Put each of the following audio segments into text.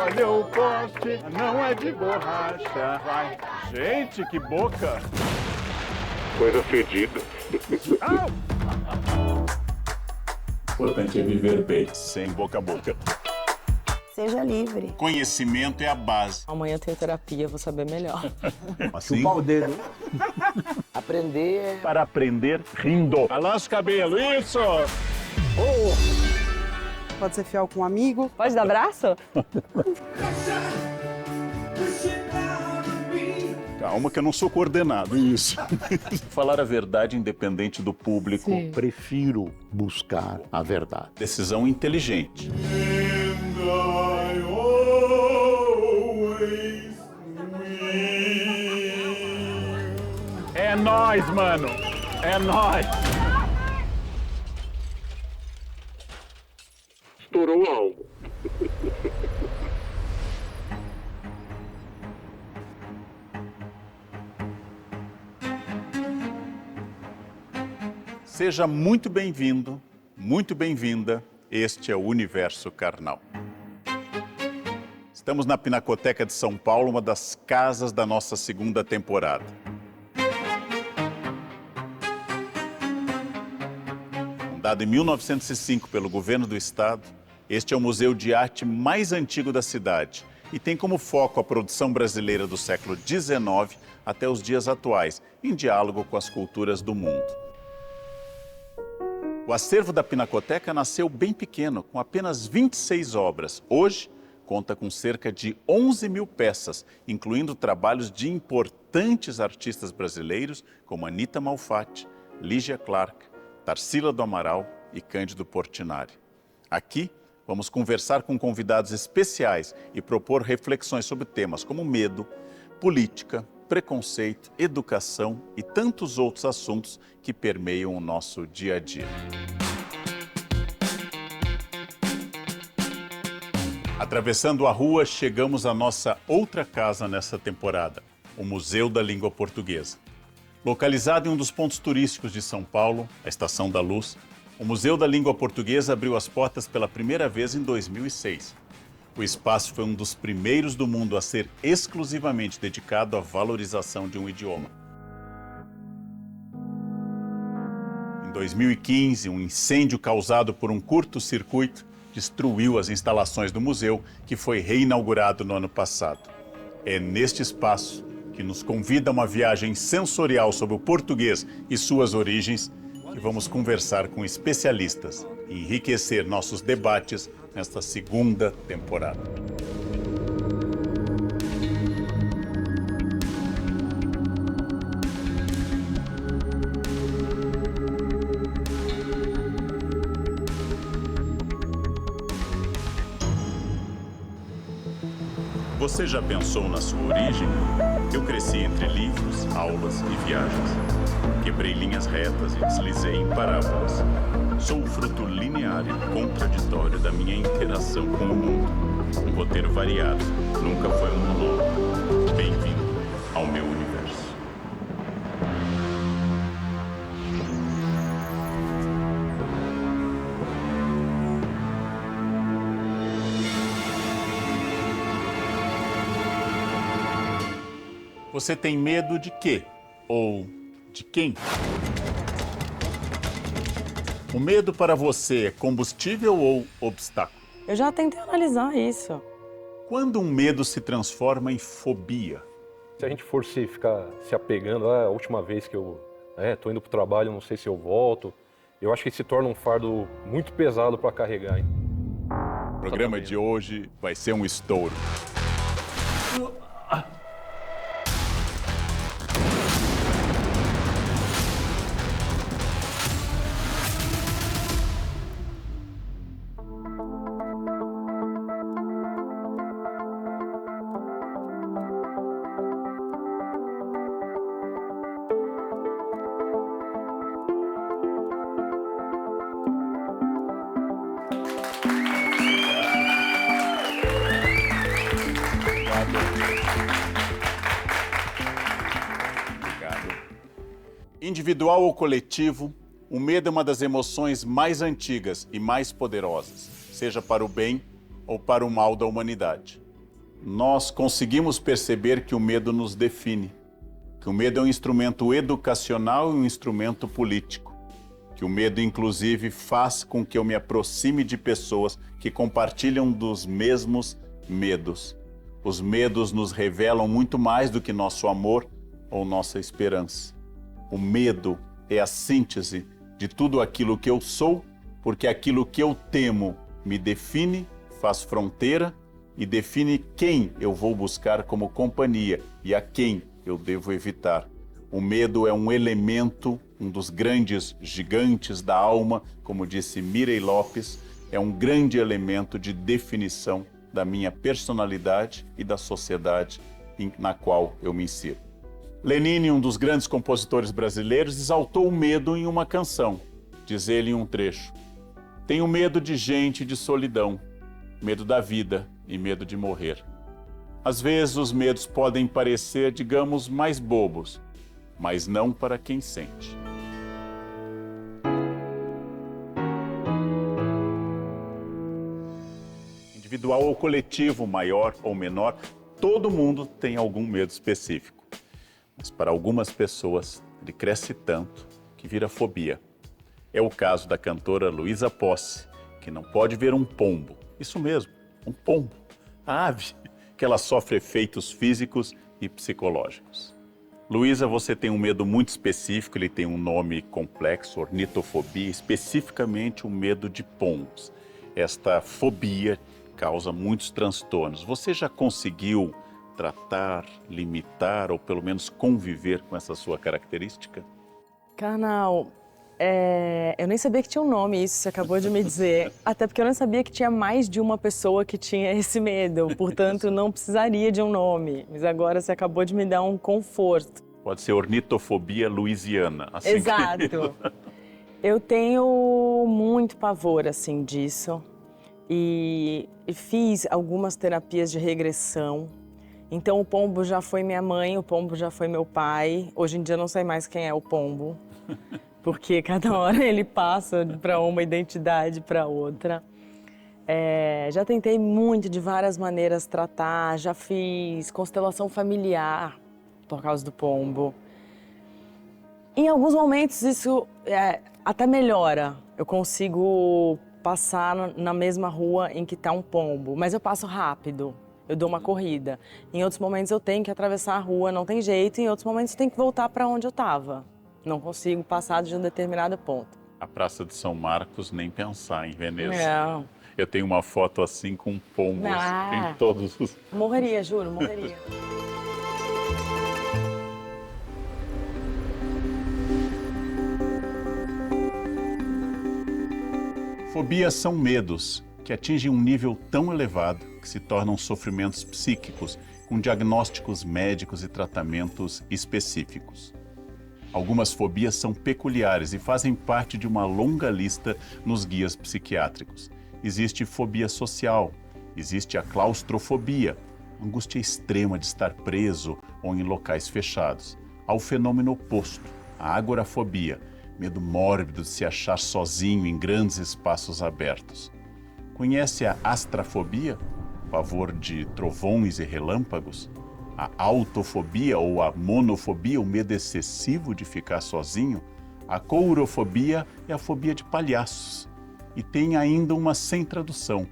Olha o poste, não é de borracha. Vai. Gente, que boca. Coisa fedida. O importante é viver bem, sem boca a boca. Seja livre. Conhecimento é a base. Amanhã eu tenho terapia, vou saber melhor. Assim? Chupar o dedo. Aprender. Para aprender rindo. Balança o cabelo, isso! Pode ser fiel com um amigo. Pode dar abraço? Calma que eu não sou coordenado, isso. Falar a verdade independente do público. Sim. Prefiro buscar a verdade. Decisão inteligente. É nóis, mano! É nóis! Estourou algo. Seja muito bem-vindo, muito bem-vinda. Este é o Universo Carnal. Estamos na Pinacoteca de São Paulo, uma das casas da nossa segunda temporada. Fundado em 1905 pelo governo do estado, este é o museu de arte mais antigo da cidade e tem como foco a produção brasileira do século XIX até os dias atuais, em diálogo com as culturas do mundo. O acervo da Pinacoteca nasceu bem pequeno, com apenas 26 obras. Hoje, conta com cerca de 11 mil peças, incluindo trabalhos de importantes artistas brasileiros, como Anita Malfatti, Lígia Clark, Tarsila do Amaral e Cândido Portinari. Aqui, vamos conversar com convidados especiais e propor reflexões sobre temas como medo, política, preconceito, educação e tantos outros assuntos que permeiam o nosso dia a dia. Atravessando a rua, chegamos à nossa outra casa nessa temporada, o Museu da Língua Portuguesa. Localizado em um dos pontos turísticos de São Paulo, a Estação da Luz, o Museu da Língua Portuguesa abriu as portas pela primeira vez em 2006. O espaço foi um dos primeiros do mundo a ser exclusivamente dedicado à valorização de um idioma. Em 2015, um incêndio causado por um curto-circuito destruiu as instalações do museu, que foi reinaugurado no ano passado. É neste espaço que nos convida a uma viagem sensorial sobre o português e suas origens, que vamos conversar com especialistas e enriquecer nossos debates nesta segunda temporada. Você já pensou na sua origem? Eu cresci entre livros, aulas e viagens. Quebrei linhas retas e deslizei em parábolas. Sou o fruto linear e contraditório da minha interação com o mundo. Um roteiro variado, nunca foi um monólogo. Bem-vindo ao meu universo. Você tem medo de quê? Ou de quem? O medo para você é combustível ou obstáculo? Eu já tentei analisar isso. Quando um medo se transforma em fobia? Se a gente for ficar se apegando, a última vez que eu tô indo para o trabalho, não sei se eu volto, eu acho que se torna um fardo muito pesado para carregar. O programa de hoje vai ser um estouro. Individual ou coletivo, o medo é uma das emoções mais antigas e mais poderosas, seja para o bem ou para o mal da humanidade. nós conseguimos perceber que o medo nos define, que o medo é um instrumento educacional e um instrumento político, que o medo, inclusive, faz com que eu me aproxime de pessoas que compartilham dos mesmos medos. Os medos nos revelam muito mais do que nosso amor ou nossa esperança. O medo é a síntese de tudo aquilo que eu sou, porque aquilo que eu temo me define, faz fronteira e define quem eu vou buscar como companhia e a quem eu devo evitar. O medo é um elemento, um dos grandes gigantes da alma, como disse Mirei Lopes, é um grande elemento de definição da minha personalidade e da sociedade na qual eu me insiro. Lenine, um dos grandes compositores brasileiros, exaltou o medo em uma canção. Diz ele em um trecho: tenho medo de gente e de solidão, medo da vida e medo de morrer. Às vezes os medos podem parecer, digamos, mais bobos, mas não para quem sente. Individual ou coletivo, maior ou menor, todo mundo tem algum medo específico. Mas para algumas pessoas, ele cresce tanto que vira fobia. É o caso da cantora Luísa Posse, que não pode ver um pombo. Isso mesmo, um pombo, a ave, que ela sofre efeitos físicos e psicológicos. Luísa, você tem um medo muito específico, ele tem um nome complexo, ornitofobia, especificamente o medo de pombos. Esta fobia causa muitos transtornos. Você já conseguiu tratar, limitar ou pelo menos conviver com essa sua característica? Carnal, eu nem sabia que tinha um nome, isso você acabou de me dizer. Até porque eu não sabia que tinha mais de uma pessoa que tinha esse medo, portanto não precisaria de um nome. Mas agora você acabou de me dar um conforto. Pode ser ornitofobia louisiana. Assim. Exato. Eu tenho muito pavor, assim, disso. E fiz algumas terapias de regressão. Então o pombo já foi minha mãe, o pombo já foi meu pai. Hoje em dia eu não sei mais quem é o pombo, porque cada hora ele passa para uma identidade para outra. Já tentei muito, de várias maneiras, tratar. Já fiz constelação familiar por causa do pombo. Em alguns momentos isso até melhora. Eu consigo passar na mesma rua em que está um pombo, mas eu passo rápido, eu dou uma corrida. Em outros momentos eu tenho que atravessar a rua, não tem jeito, em outros momentos eu tenho que voltar para onde eu estava. Não consigo passar de um determinado ponto. A Praça de São Marcos, nem pensar em Veneza. Não. Eu tenho uma foto assim com pombos em todos os... Morreria, juro, morreria. Fobias são medos que atingem um nível tão elevado que se tornam sofrimentos psíquicos com diagnósticos médicos e tratamentos específicos. Algumas fobias são peculiares e fazem parte de uma longa lista nos guias psiquiátricos. Existe fobia social, existe a claustrofobia, angústia extrema de estar preso ou em locais fechados. Há o fenômeno oposto, a agorafobia, medo mórbido de se achar sozinho em grandes espaços abertos. Conhece a astrafobia, pavor de trovões e relâmpagos? A autofobia ou a monofobia, o medo excessivo de ficar sozinho? A courofobia é a fobia de palhaços. E tem ainda uma sem tradução,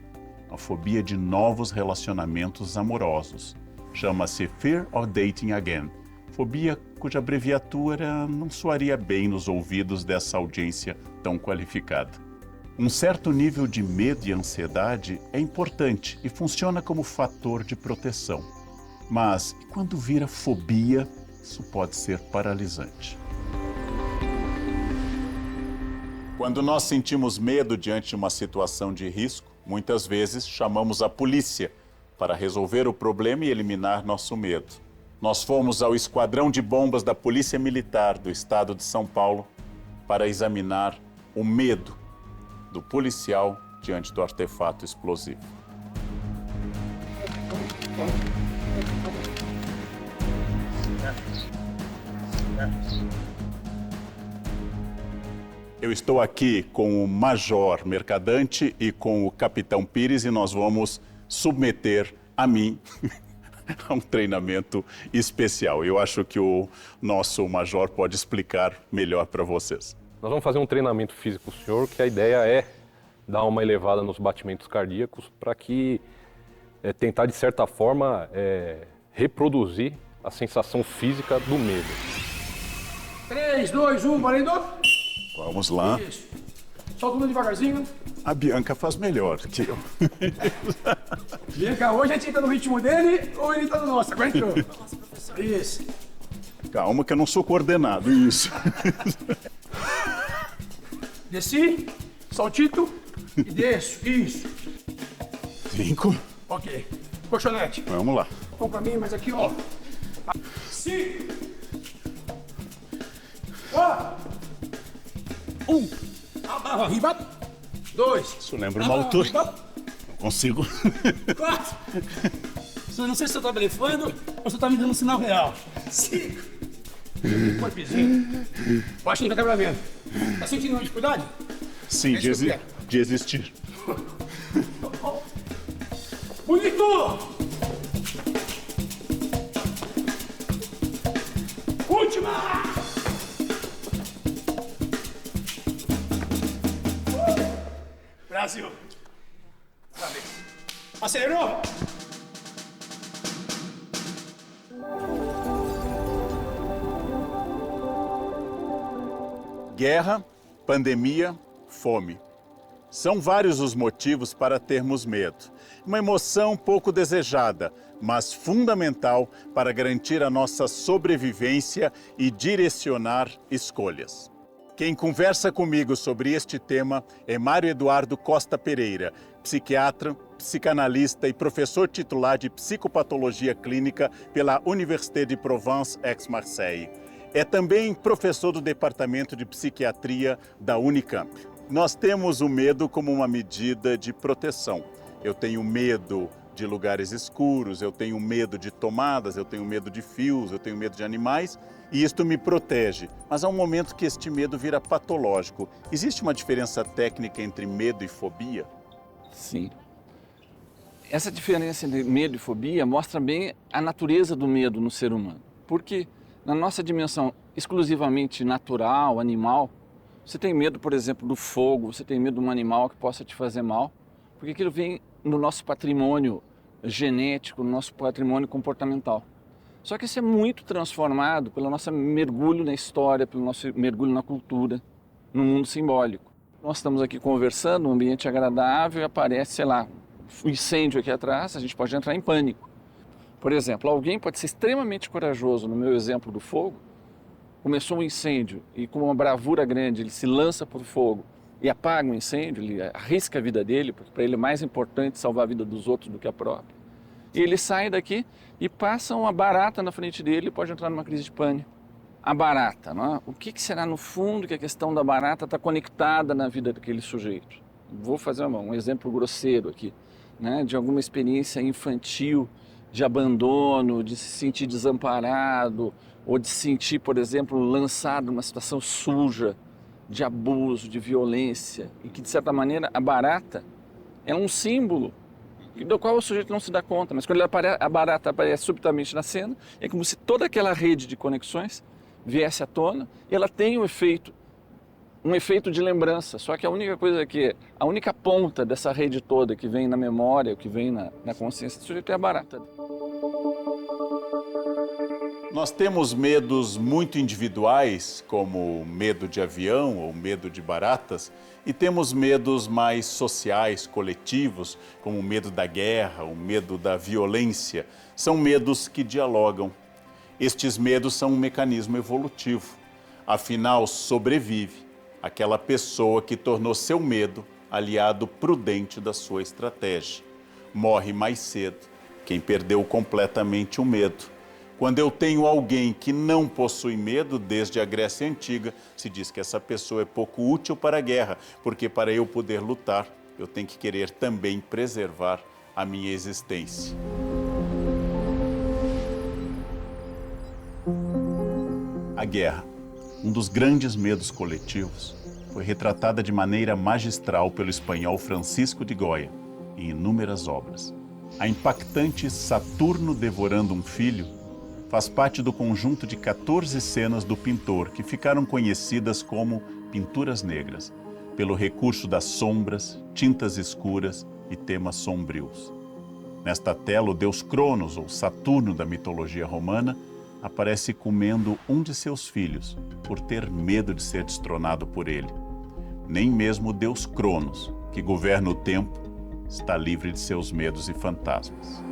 a fobia de novos relacionamentos amorosos. Chama-se Fear of Dating Again. Fobia cuja abreviatura não soaria bem nos ouvidos dessa audiência tão qualificada. Um certo nível de medo e ansiedade é importante e funciona como fator de proteção. Mas quando vira fobia, isso pode ser paralisante. Quando nós sentimos medo diante de uma situação de risco, muitas vezes chamamos a polícia para resolver o problema e eliminar nosso medo. Nós fomos ao Esquadrão de Bombas da Polícia Militar do Estado de São Paulo para examinar o medo do policial diante do artefato explosivo. Eu estou aqui com o Major Mercadante e com o Capitão Pires e nós vamos submeter a mim a um treinamento especial. Eu acho que o nosso major pode explicar melhor para vocês. Nós vamos fazer um treinamento físico com o senhor, que a ideia é dar uma elevada nos batimentos cardíacos para que tentar, de certa forma, reproduzir a sensação física do medo. 3, 2, 1, valendo! Vamos lá. Isso. Solta tudo devagarzinho. A Bianca faz melhor que eu. Vem cá, hoje a gente tá no ritmo dele ou ele tá no nosso? Aguentou? Isso. Calma que eu não sou coordenado, isso. Desci, saltito e desço. Isso. 5. Ok. Colchonete. Vamos lá. Bom pra mim, mas aqui, ó. 5. 1. Abarra arriba. 2. Isso lembra uma altura. Não consigo. 4. Eu não sei se você tá blefando ou se você tá me dando um sinal real. 5. Corpezinho. Baixinho do quebramento. Tá sentindo uma dificuldade? Sim, É isso que eu de existir. Bonito! Última! Brasil! Parabéns. Acelerou? Guerra, pandemia, fome. São vários os motivos para termos medo. Uma emoção pouco desejada, mas fundamental para garantir a nossa sobrevivência e direcionar escolhas. Quem conversa comigo sobre este tema é Mário Eduardo Costa Pereira, psiquiatra, psicanalista e professor titular de psicopatologia clínica pela Université de Provence Aix-Marseille. É também professor do Departamento de Psiquiatria da Unicamp. Nós temos o medo como uma medida de proteção. Eu tenho medo de lugares escuros, eu tenho medo de tomadas, eu tenho medo de fios, eu tenho medo de animais e isto me protege. Mas há um momento que este medo vira patológico. Existe uma diferença técnica entre medo e fobia? Sim. Essa diferença entre medo e fobia mostra bem a natureza do medo no ser humano. Porque na nossa dimensão exclusivamente natural, animal, você tem medo, por exemplo, do fogo, você tem medo de um animal que possa te fazer mal, porque aquilo vem no nosso patrimônio genético, no nosso patrimônio comportamental. Só que isso é muito transformado pelo nosso mergulho na história, pelo nosso mergulho na cultura, no mundo simbólico. Nós estamos aqui conversando, um ambiente agradável e aparece, sei lá, um incêndio aqui atrás, a gente pode entrar em pânico. Por exemplo, alguém pode ser extremamente corajoso, no meu exemplo do fogo, começou um incêndio e com uma bravura grande ele se lança para o fogo e apaga o incêndio, ele arrisca a vida dele, porque para ele é mais importante salvar a vida dos outros do que a própria. E ele sai daqui e passa uma barata na frente dele e pode entrar numa crise de pânico. A barata, não é? O que será no fundo que a questão da barata está conectada na vida daquele sujeito? Vou fazer um exemplo grosseiro aqui, né? De alguma experiência infantil, de abandono, de se sentir desamparado, ou de se sentir, por exemplo, lançado numa situação suja, de abuso, de violência, e que, de certa maneira, a barata é um símbolo do qual o sujeito não se dá conta, mas quando a barata aparece subitamente na cena, é como se toda aquela rede de conexões viesse à tona, e ela tem um efeito de lembrança, só que a única coisa a única ponta dessa rede toda que vem na memória, que vem na consciência do sujeito é a barata. Nós temos medos muito individuais, como medo de avião ou medo de baratas, e temos medos mais sociais, coletivos, como o medo da guerra, o medo da violência. São medos que dialogam. Estes medos são um mecanismo evolutivo. Afinal, sobrevive aquela pessoa que tornou seu medo aliado prudente da sua estratégia. Morre mais cedo quem perdeu completamente o medo. Quando eu tenho alguém que não possui medo, desde a Grécia Antiga, se diz que essa pessoa é pouco útil para a guerra, porque para eu poder lutar, eu tenho que querer também preservar a minha existência. A guerra, um dos grandes medos coletivos, foi retratada de maneira magistral pelo espanhol Francisco de Goya, em inúmeras obras. A impactante Saturno devorando um filho faz parte do conjunto de 14 cenas do pintor que ficaram conhecidas como pinturas negras, pelo recurso das sombras, tintas escuras e temas sombrios. Nesta tela, o deus Cronos, ou Saturno da mitologia romana, aparece comendo um de seus filhos, por ter medo de ser destronado por ele. Nem mesmo o deus Cronos, que governa o tempo, está livre de seus medos e fantasmas.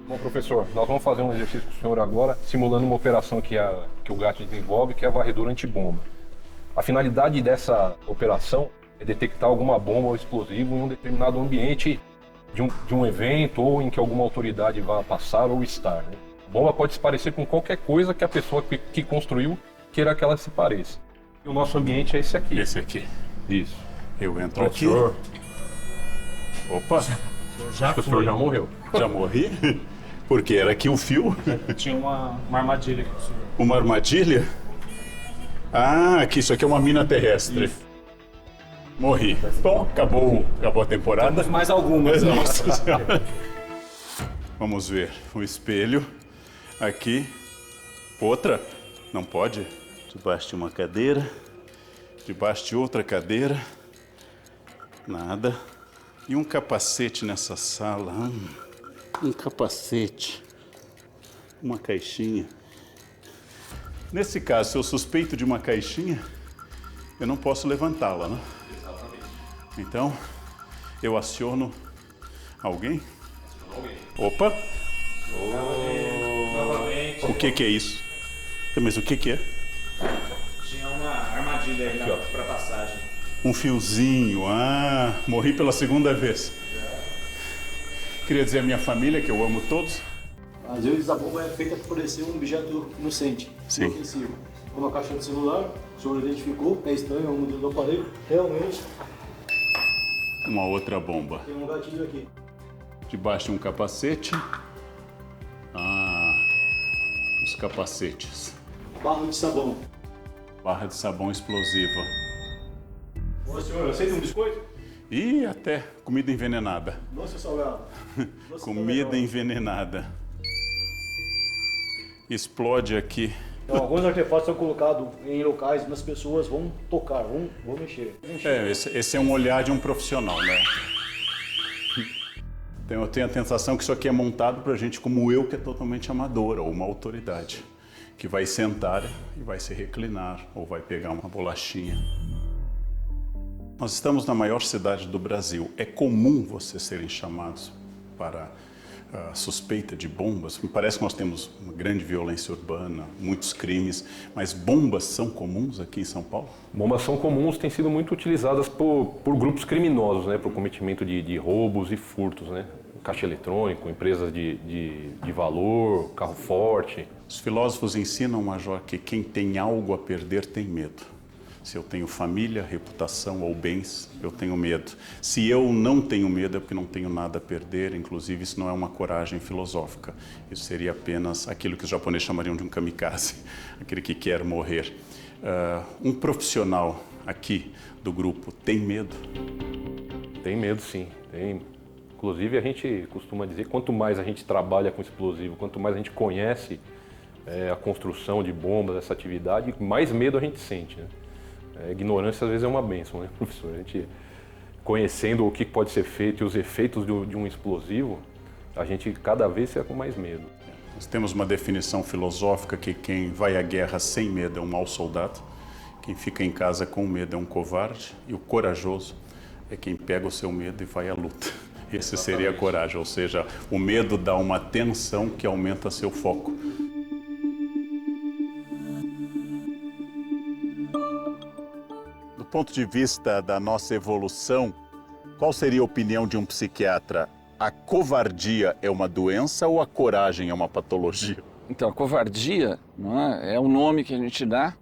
Bom, professor, nós vamos fazer um exercício com o senhor agora, simulando uma operação que o GAT desenvolve, que é a varredura antibomba. A finalidade dessa operação é detectar alguma bomba ou explosivo em um determinado ambiente de um evento ou em que alguma autoridade vá passar ou estar, né? Bomba pode se parecer com qualquer coisa que a pessoa que construiu queira que ela se pareça. E o nosso ambiente é esse aqui. Esse aqui. Isso. Eu entro aqui. Professor, Opa, acho que o senhor já morreu. já morri? Porque era aqui o fio? Tinha uma armadilha aqui, senhor. Uma armadilha? Ah, aqui, isso aqui é uma mina terrestre. Morri. Bom, acabou a temporada. Temos mais algumas. Nossa Senhora. Vamos ver o espelho. Aqui. Outra. Não pode. Debaixo de uma cadeira. Debaixo de outra cadeira. Nada. E um capacete nessa sala. Um capacete. Uma caixinha. Nesse caso, se eu suspeito de uma caixinha, eu não posso levantá-la, né? Então, eu aciono alguém? Opa! Novamente. O que é isso? Mas o que é? Tinha uma armadilha aí para passagem. Um fiozinho. Ah, morri pela segunda vez. Queria dizer à minha família que eu amo todos. Às vezes a bomba é feita para parecer um objeto inocente, inofensivo. Como a caixa de celular, o senhor identificou, é estranho, é o modelo do aparelho, realmente Uma outra bomba. tem um gatilho aqui. Debaixo de um capacete. Ah, os capacetes. Barra de sabão. Barra de sabão explosiva. Ô senhor, aceita um biscoito? E até comida envenenada. Nossa, salgado. Nossa, Comida envenenada. Explode aqui. Então, alguns artefatos são colocados em locais onde as pessoas vão tocar, vão mexer. Esse é um olhar de um profissional, né? Então eu tenho a sensação que isso aqui é montado pra gente como eu, que é totalmente amadora, ou uma autoridade, que vai sentar e vai se reclinar, ou vai pegar uma bolachinha. Nós estamos na maior cidade do Brasil. É comum vocês serem chamados para suspeita de bombas. Me parece que nós temos uma grande violência urbana, muitos crimes, mas bombas são comuns aqui em São Paulo? Bombas são comuns, têm sido muito utilizadas por grupos criminosos, né, para o cometimento de roubos e furtos, né? Caixa eletrônico, empresas de valor, carro forte. Os filósofos ensinam, Major, que quem tem algo a perder tem medo. Se eu tenho família, reputação ou bens, eu tenho medo. Se eu não tenho medo é porque não tenho nada a perder, inclusive isso não é uma coragem filosófica. Isso seria apenas aquilo que os japoneses chamariam de um kamikaze, aquele que quer morrer. Um profissional aqui do grupo tem medo? Tem medo, sim. Tem. Inclusive, a gente costuma dizer, quanto mais a gente trabalha com explosivo, quanto mais a gente conhece a construção de bombas, essa atividade, mais medo a gente sente, né? Ignorância às vezes é uma bênção, né, professor? A gente, conhecendo o que pode ser feito e os efeitos de um explosivo, a gente cada vez fica com mais medo. Nós temos uma definição filosófica que quem vai à guerra sem medo é um mau soldado, quem fica em casa com medo é um covarde e o corajoso é quem pega o seu medo e vai à luta. Esse seria a coragem, ou seja, o medo dá uma tensão que aumenta seu foco. Do ponto de vista da nossa evolução, qual seria a opinião de um psiquiatra? A covardia é uma doença ou a coragem é uma patologia? Então, a covardia, não é o nome que a gente dá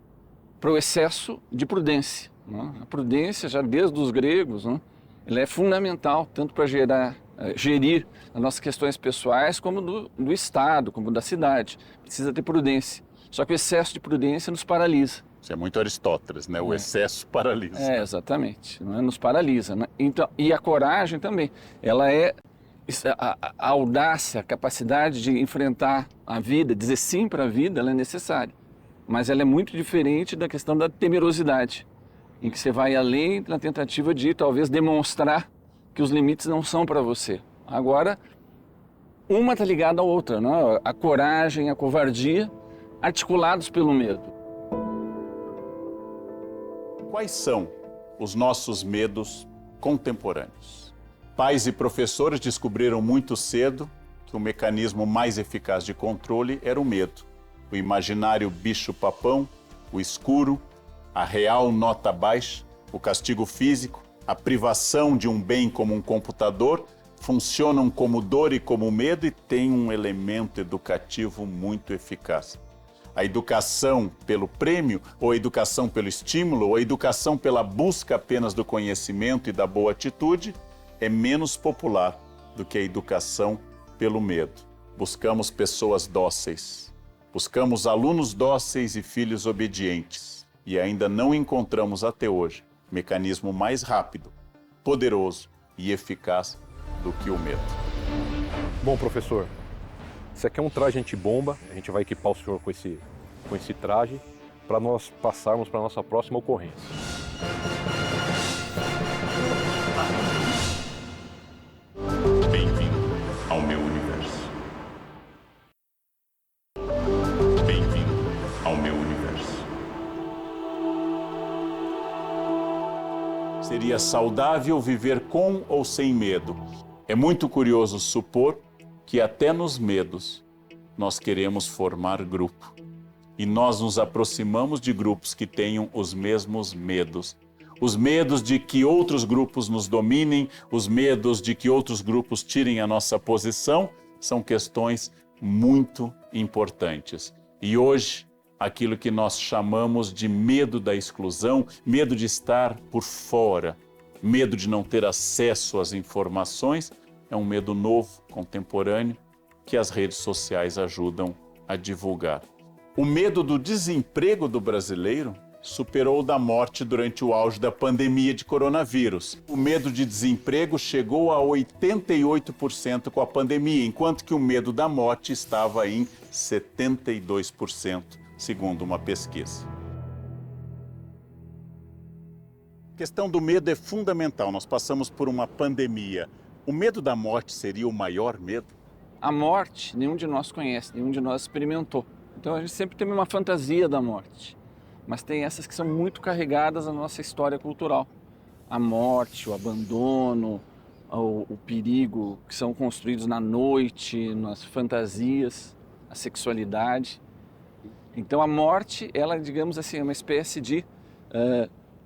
para o excesso de prudência. Não é? A prudência, já desde os gregos, não é? Ela é fundamental tanto para gerir as nossas questões pessoais como do Estado, como da cidade. Precisa ter prudência. Só que o excesso de prudência nos paralisa. Isso é muito Aristóteles, né? O excesso paralisa. É, exatamente. Né? Nos paralisa. Né? Então, e a coragem também. Ela é a audácia, a capacidade de enfrentar a vida, dizer sim para a vida, ela é necessária. Mas ela é muito diferente da questão da temerosidade, em que você vai além na tentativa de talvez demonstrar que os limites não são para você. Agora, uma está ligada à outra, né? A coragem, a covardia, articulados pelo medo. Quais são os nossos medos contemporâneos? Pais e professores descobriram muito cedo que o mecanismo mais eficaz de controle era o medo. O imaginário bicho-papão, o escuro, a real nota baixa, o castigo físico, a privação de um bem como um computador, funcionam como dor e como medo e têm um elemento educativo muito eficaz. A educação pelo prêmio, ou a educação pelo estímulo, ou a educação pela busca apenas do conhecimento e da boa atitude, é menos popular do que a educação pelo medo. Buscamos pessoas dóceis, buscamos alunos dóceis e filhos obedientes, e ainda não encontramos até hoje mecanismo mais rápido, poderoso e eficaz do que o medo. Bom, professor, isso aqui é um traje antibomba, a gente vai equipar o senhor com esse traje para nós passarmos para a nossa próxima ocorrência. Bem-vindo ao meu universo. Bem-vindo ao meu universo. Seria saudável viver com ou sem medo? É muito curioso supor que até nos medos nós queremos formar grupo. E nós nos aproximamos de grupos que tenham os mesmos medos. Os medos de que outros grupos nos dominem, os medos de que outros grupos tirem a nossa posição, são questões muito importantes. E hoje, aquilo que nós chamamos de medo da exclusão, medo de estar por fora, medo de não ter acesso às informações, é um medo novo, contemporâneo, que as redes sociais ajudam a divulgar. O medo do desemprego do brasileiro superou o da morte durante o auge da pandemia de coronavírus. O medo de desemprego chegou a 88% com a pandemia, enquanto que o medo da morte estava em 72%, segundo uma pesquisa. A questão do medo é fundamental. Nós passamos por uma pandemia. O medo da morte seria o maior medo? A morte, nenhum de nós conhece, nenhum de nós experimentou. Então a gente sempre tem uma fantasia da morte. Mas tem essas que são muito carregadas na nossa história cultural. A morte, o abandono, o perigo que são construídos na noite, nas fantasias, a sexualidade. Então a morte, ela, digamos assim, é uma espécie de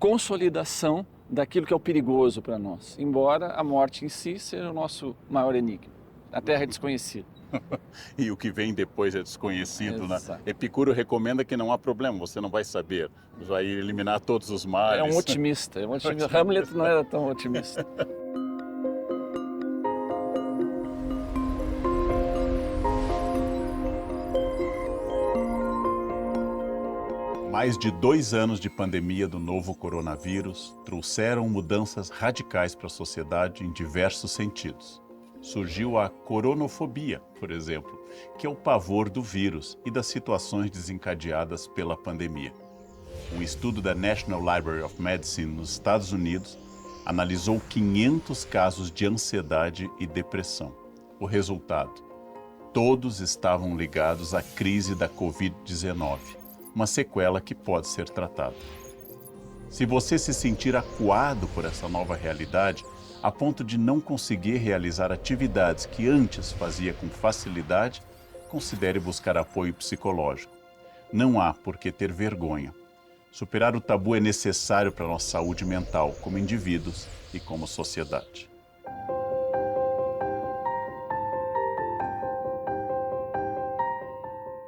consolidação daquilo que é o perigoso para nós. Embora a morte em si seja o nosso maior enigma. A Terra é desconhecida. E o que vem depois é desconhecido, Exato. né? Epicuro recomenda que não há problema, você não vai saber, vai eliminar todos os males. É um otimista, Hamlet não era tão otimista. Mais de 2 anos de pandemia do novo coronavírus trouxeram mudanças radicais para a sociedade em diversos sentidos. Surgiu a coronofobia, por exemplo, que é o pavor do vírus e das situações desencadeadas pela pandemia. Um estudo da National Library of Medicine nos Estados Unidos analisou 500 casos de ansiedade e depressão. O resultado: todos estavam ligados à crise da Covid-19, uma sequela que pode ser tratada. Se você se sentir acuado por essa nova realidade, a ponto de não conseguir realizar atividades que antes fazia com facilidade, considere buscar apoio psicológico. Não há por que ter vergonha. Superar o tabu é necessário para a nossa saúde mental, como indivíduos e como sociedade.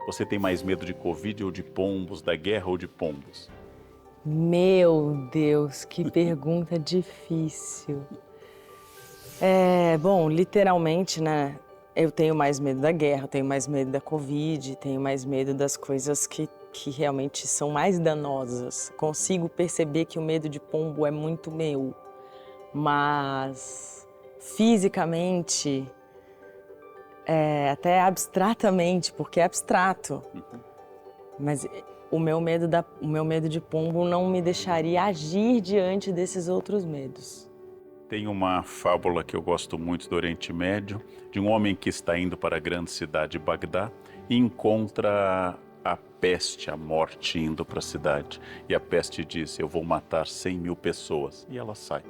Você tem mais medo de Covid ou de pombos, da guerra ou de pombos? Meu Deus, que pergunta difícil. Bom, literalmente, né? Eu tenho mais medo da guerra, tenho mais medo da Covid, tenho mais medo das coisas que que realmente são mais danosas. Consigo perceber que o medo de pombo é muito meu, mas fisicamente, até abstratamente, porque é abstrato, mas o meu medo de pombo não me deixaria agir diante desses outros medos. Tem uma fábula que eu gosto muito do Oriente Médio, de um homem que está indo para a grande cidade de Bagdá e encontra a peste, a morte, indo para a cidade. E a peste diz, eu vou matar 100.000 pessoas. E ela sai.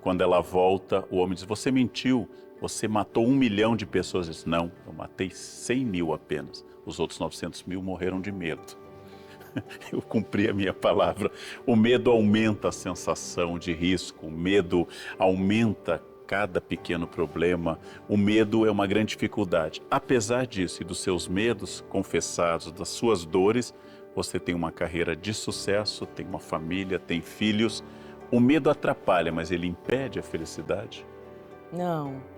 Quando ela volta, o homem diz, você mentiu, você matou 1 milhão de pessoas. Ele diz, não, eu matei 100.000 apenas. Os outros 900.000 morreram de medo. Eu cumpri a minha palavra. O medo aumenta a sensação de risco, o medo aumenta cada pequeno problema. O medo é uma grande dificuldade. Apesar disso e dos seus medos confessados, das suas dores, você tem uma carreira de sucesso, tem uma família, tem filhos. O medo atrapalha, mas ele impede a felicidade? Não.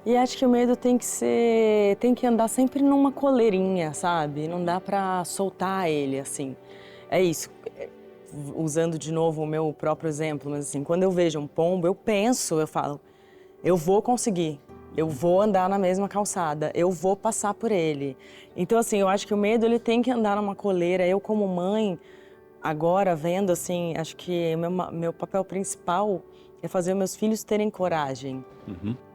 E acho que o medo tem que andar sempre numa coleirinha, sabe? Não dá pra soltar ele, assim. É isso. Usando de novo o meu próprio exemplo, mas assim, quando eu vejo um pombo, eu falo, eu vou conseguir, eu vou andar na mesma calçada, eu vou passar por ele. Então, assim, eu acho que o medo, ele tem que andar numa coleira. Eu, como mãe, agora vendo, assim, acho que meu papel principal é fazer meus filhos terem coragem.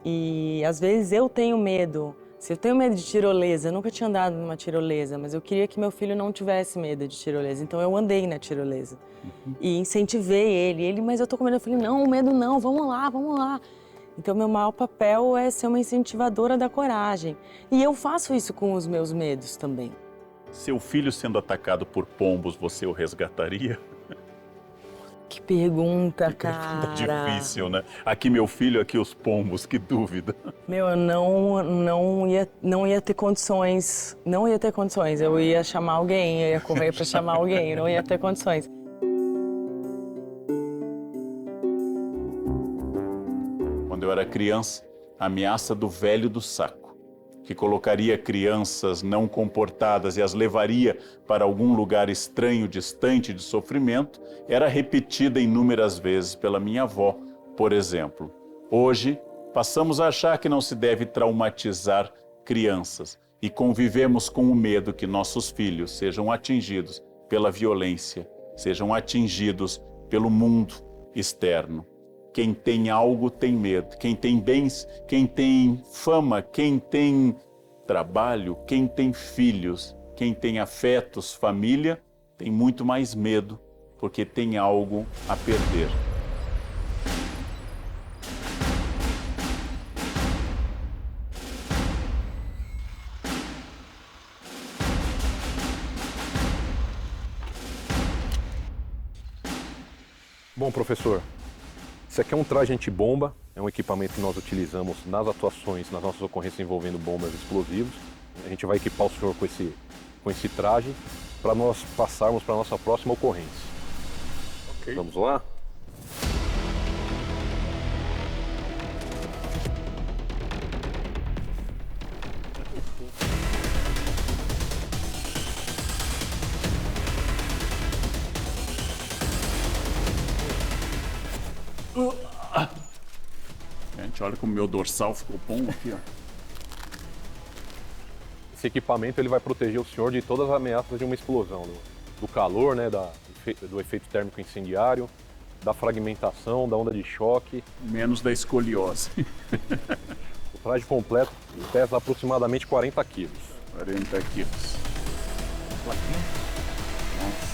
E às vezes eu tenho medo. Se eu tenho medo de tirolesa, eu nunca tinha andado numa tirolesa, mas eu queria que meu filho não tivesse medo de tirolesa. Então eu andei na tirolesa e incentivei ele. Mas eu tô com medo. Eu falei, não, medo não, vamos lá, vamos lá. Então meu maior papel é ser uma incentivadora da coragem. E eu faço isso com os meus medos também. Seu filho sendo atacado por pombos, você o resgataria? Que pergunta, cara. Difícil, né? Aqui meu filho, aqui os pombos, que dúvida. Meu, eu não ia ter condições, não ia ter condições. Eu ia chamar alguém, eu ia correr para chamar alguém, eu não ia ter condições. Quando eu era criança, a ameaça do velho do saco, que colocaria crianças não comportadas e as levaria para algum lugar estranho, distante de sofrimento, era repetida inúmeras vezes pela minha avó, por exemplo. Hoje, passamos a achar que não se deve traumatizar crianças e convivemos com o medo que nossos filhos sejam atingidos pela violência, sejam atingidos pelo mundo externo. Quem tem algo tem medo, quem tem bens, quem tem fama, quem tem trabalho, quem tem filhos, quem tem afetos, família, tem muito mais medo, porque tem algo a perder. Bom, professor, isso aqui é um traje antibomba, é um equipamento que nós utilizamos nas atuações, nas nossas ocorrências envolvendo bombas e explosivos. A gente vai equipar o senhor com esse traje para nós passarmos para a nossa próxima ocorrência. Okay. Vamos lá? Gente, olha como meu dorsal ficou bom aqui, ó. Esse equipamento ele vai proteger o senhor de todas as ameaças de uma explosão, do calor, né, do efeito térmico incendiário, da fragmentação, da onda de choque. Menos da escoliose. O traje completo pesa aproximadamente 40 quilos. 40 quilos. Nossa.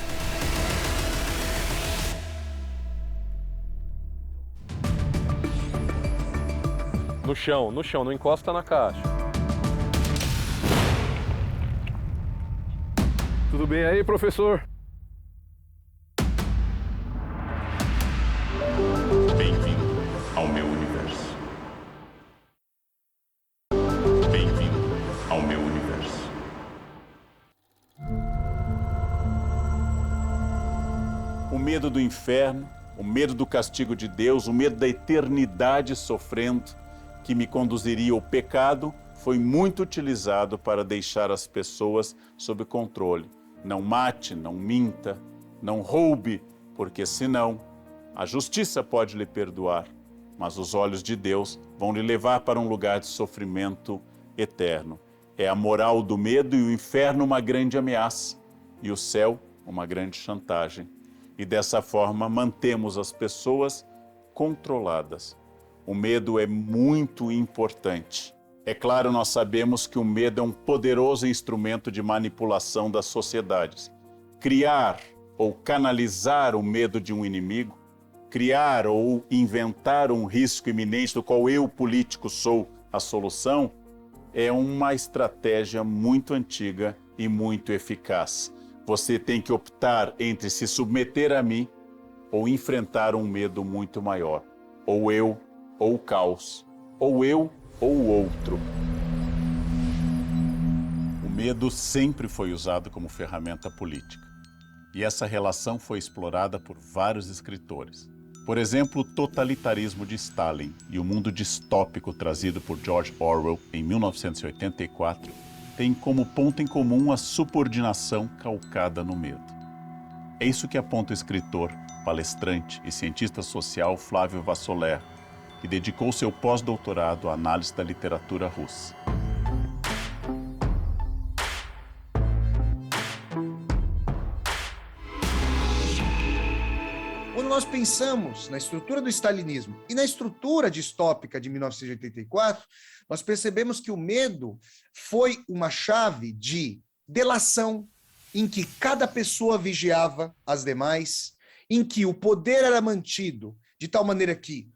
No chão, não encosta na caixa. Tudo bem aí, professor? Bem-vindo ao meu universo. Bem-vindo ao meu universo. O medo do inferno, o medo do castigo de Deus, o medo da eternidade sofrendo, que me conduziria ao pecado, foi muito utilizado para deixar as pessoas sob controle. não mate, não minta, não roube, porque senão a justiça pode lhe perdoar, mas os olhos de Deus vão lhe levar para um lugar de sofrimento eterno. É a moral do medo e o inferno uma grande ameaça, e o céu uma grande chantagem. E dessa forma mantemos as pessoas controladas. O medo é muito importante. É claro, nós sabemos que o medo é um poderoso instrumento de manipulação das sociedades. Criar ou canalizar o medo de um inimigo, criar ou inventar um risco iminente do qual eu, político, sou a solução, é uma estratégia muito antiga e muito eficaz. Você tem que optar entre se submeter a mim ou enfrentar um medo muito maior. Ou eu, ou o caos. Ou eu, ou o outro. O medo sempre foi usado como ferramenta política. E essa relação foi explorada por vários escritores. Por exemplo, o totalitarismo de Stalin e o mundo distópico trazido por George Orwell em 1984 têm como ponto em comum a subordinação calcada no medo. É isso que aponta o escritor, palestrante e cientista social Flávio Vassoler, que dedicou seu pós-doutorado à análise da literatura russa. Quando nós pensamos na estrutura do stalinismo e na estrutura distópica de 1984, nós percebemos que o medo foi uma chave de delação, em que cada pessoa vigiava as demais, em que o poder era mantido de tal maneira que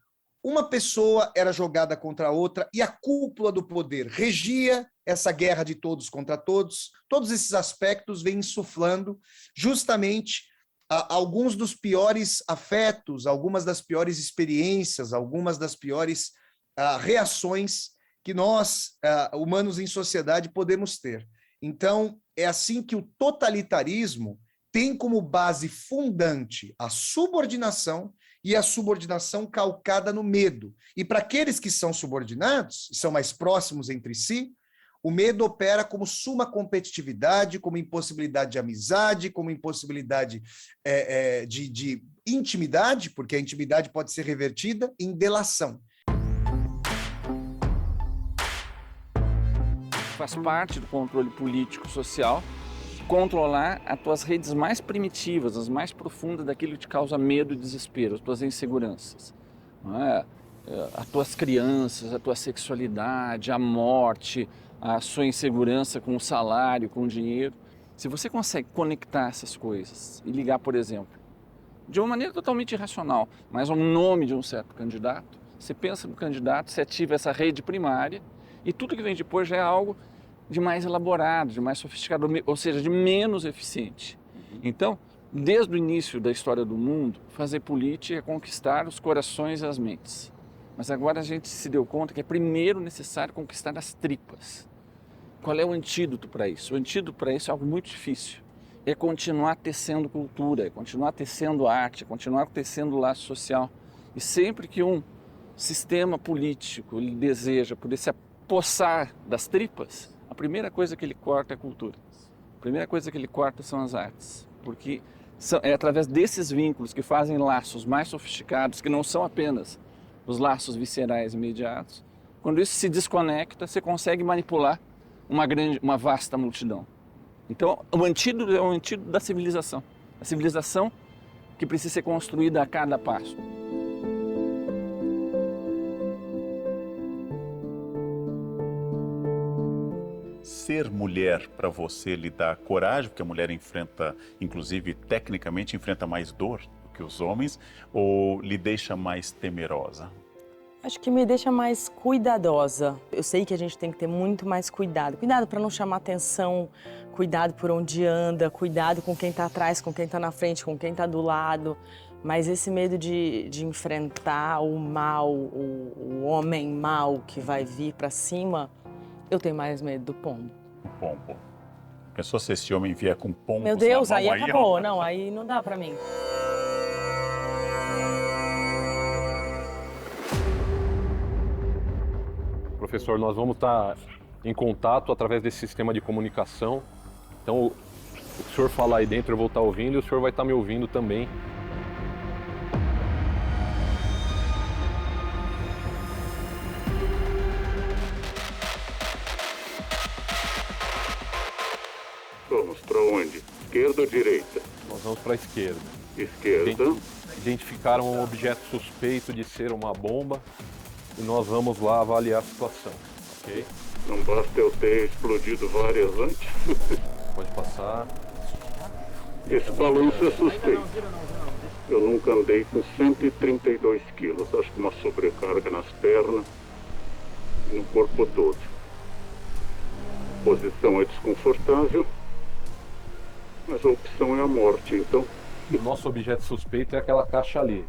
uma pessoa era jogada contra a outra e a cúpula do poder regia essa guerra de todos contra todos. Todos esses aspectos vêm insuflando justamente alguns dos piores afetos, algumas das piores experiências, algumas das piores reações que nós, humanos em sociedade, podemos ter. Então, é assim que o totalitarismo tem como base fundante a subordinação e a subordinação calcada no medo. E para aqueles que são subordinados, e são mais próximos entre si, o medo opera como suma competitividade, como impossibilidade de amizade, como impossibilidade de intimidade, porque a intimidade pode ser revertida em delação. Faz parte do controle político-social controlar as tuas redes mais primitivas, as mais profundas daquilo que te causa medo e desespero, as tuas inseguranças. Não é? As tuas crianças, a tua sexualidade, a morte, a sua insegurança com o salário, com o dinheiro. Se você consegue conectar essas coisas e ligar, por exemplo, de uma maneira totalmente irracional, mas ao nome de um certo candidato, você pensa no candidato, você ativa essa rede primária e tudo que vem depois já é algo de mais elaborado, de mais sofisticado, ou seja, de menos eficiente. Então, desde o início da história do mundo, fazer política é conquistar os corações e as mentes. Mas agora a gente se deu conta que é primeiro necessário conquistar as tripas. Qual é o antídoto para isso? O antídoto para isso é algo muito difícil. É continuar tecendo cultura, é continuar tecendo arte, é continuar tecendo laço social. E sempre que um sistema político ele deseja poder se apossar das tripas, a primeira coisa que ele corta é a cultura. A primeira coisa que ele corta são as artes. Porque é através desses vínculos que fazem laços mais sofisticados, que não são apenas os laços viscerais imediatos. Quando isso se desconecta, você consegue manipular uma vasta multidão. Então, o antídoto é o antídoto da civilização. A civilização que precisa ser construída a cada passo. Ser mulher para você lhe dá coragem, porque a mulher enfrenta, inclusive tecnicamente enfrenta mais dor do que os homens, ou lhe deixa mais temerosa? Acho que me deixa mais cuidadosa. Eu sei que a gente tem que ter muito mais cuidado. Cuidado para não chamar atenção, cuidado por onde anda, cuidado com quem está atrás, com quem está na frente, com quem está do lado. Mas esse medo de enfrentar o mal, o homem mau que vai vir para cima, eu tenho mais medo do pombo. O pombo. Pensou se esse homem vier com pombo? Meu Deus, aí acabou. Não, aí não dá para mim. Professor, nós vamos estar em contato através desse sistema de comunicação. Então, O que o senhor falar aí dentro eu vou estar ouvindo e o senhor vai estar me ouvindo também. Vamos para onde? Esquerda ou direita? Nós vamos para a esquerda. Esquerda. Identificaram um objeto suspeito de ser uma bomba e nós vamos lá avaliar a situação, ok? Não basta eu ter explodido várias antes. Pode passar. Esse balanço é suspeito. Eu nunca andei com 132 quilos. Acho que uma sobrecarga nas pernas e no corpo todo. A posição é desconfortável, mas a opção é a morte, então... O nosso objeto suspeito é aquela caixa ali.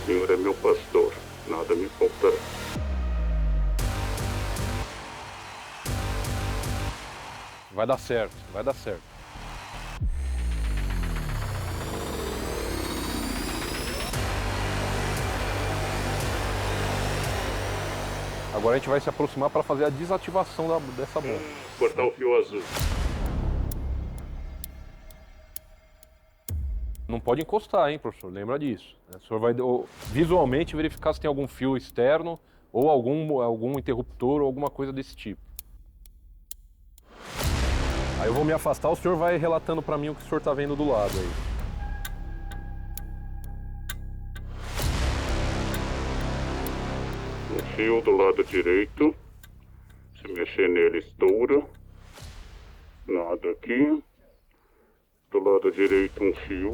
O Senhor é meu pastor, nada me faltará. Vai dar certo, vai dar certo. Agora a gente vai se aproximar para fazer a desativação dessa bomba. Cortar o fio azul. Não pode encostar, hein, professor? Lembra disso. O senhor vai visualmente verificar se tem algum fio externo ou algum interruptor ou alguma coisa desse tipo. Aí eu vou me afastar, o senhor vai relatando para mim o que o senhor está vendo do lado aí. Um fio do lado direito. Se mexer nele, estoura. Nada aqui. Do lado direito, um fio.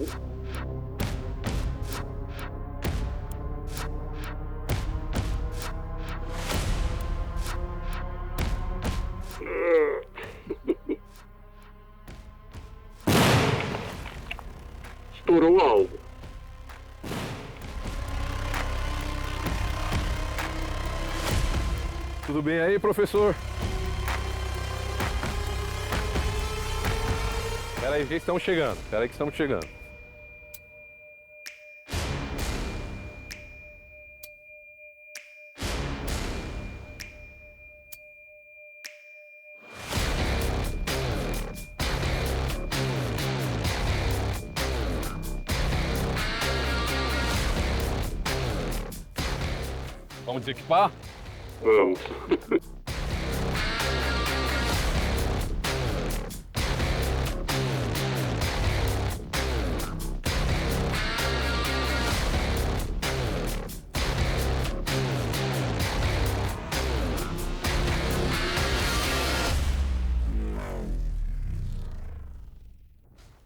Estourou algo. Tudo bem aí, professor? Espera aí que estamos chegando. Espera aí que estamos chegando. Vamos desequipar? Vamos.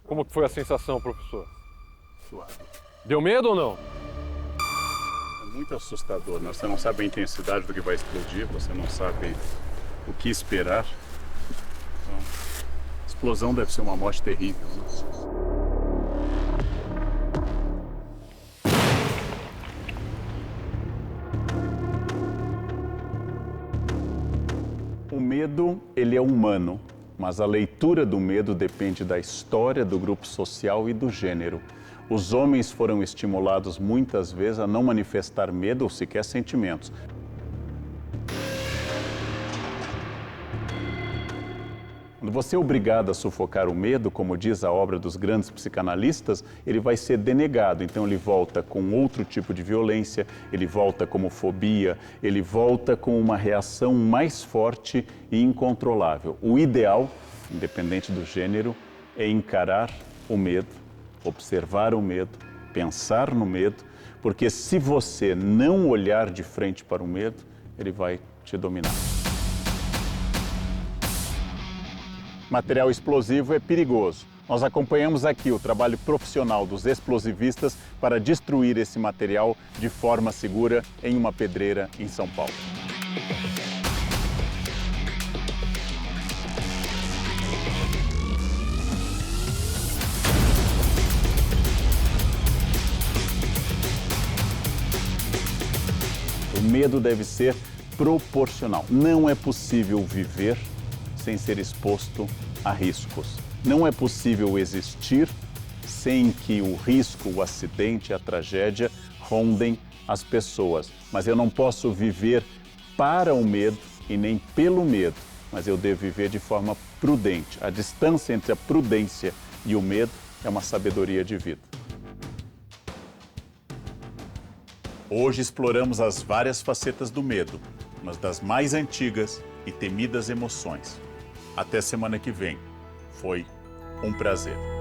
Como que foi a sensação, professor? Suave. Deu medo ou não? É muito assustador, né? Você não sabe a intensidade do que vai explodir, você não sabe o que esperar. Então, a explosão deve ser uma morte terrível, né? O medo, ele é humano, mas a leitura do medo depende da história, do grupo social e do gênero. Os homens foram estimulados muitas vezes a não manifestar medo ou sequer sentimentos. Quando você é obrigado a sufocar o medo, como diz a obra dos grandes psicanalistas, ele vai ser denegado. Então ele volta com outro tipo de violência, ele volta como fobia, ele volta com uma reação mais forte e incontrolável. O ideal, independente do gênero, é encarar o medo, observar o medo, pensar no medo, porque se você não olhar de frente para o medo, ele vai te dominar. Material explosivo é perigoso. Nós acompanhamos aqui o trabalho profissional dos explosivistas para destruir esse material de forma segura em uma pedreira em São Paulo. O medo deve ser proporcional. Não é possível viver sem ser exposto a riscos. Não é possível existir sem que o risco, o acidente, a tragédia rondem as pessoas. Mas eu não posso viver para o medo e nem pelo medo, mas eu devo viver de forma prudente. A distância entre a prudência e o medo é uma sabedoria de vida. Hoje exploramos as várias facetas do medo, mas das mais antigas e temidas emoções. Até semana que vem. Foi um prazer.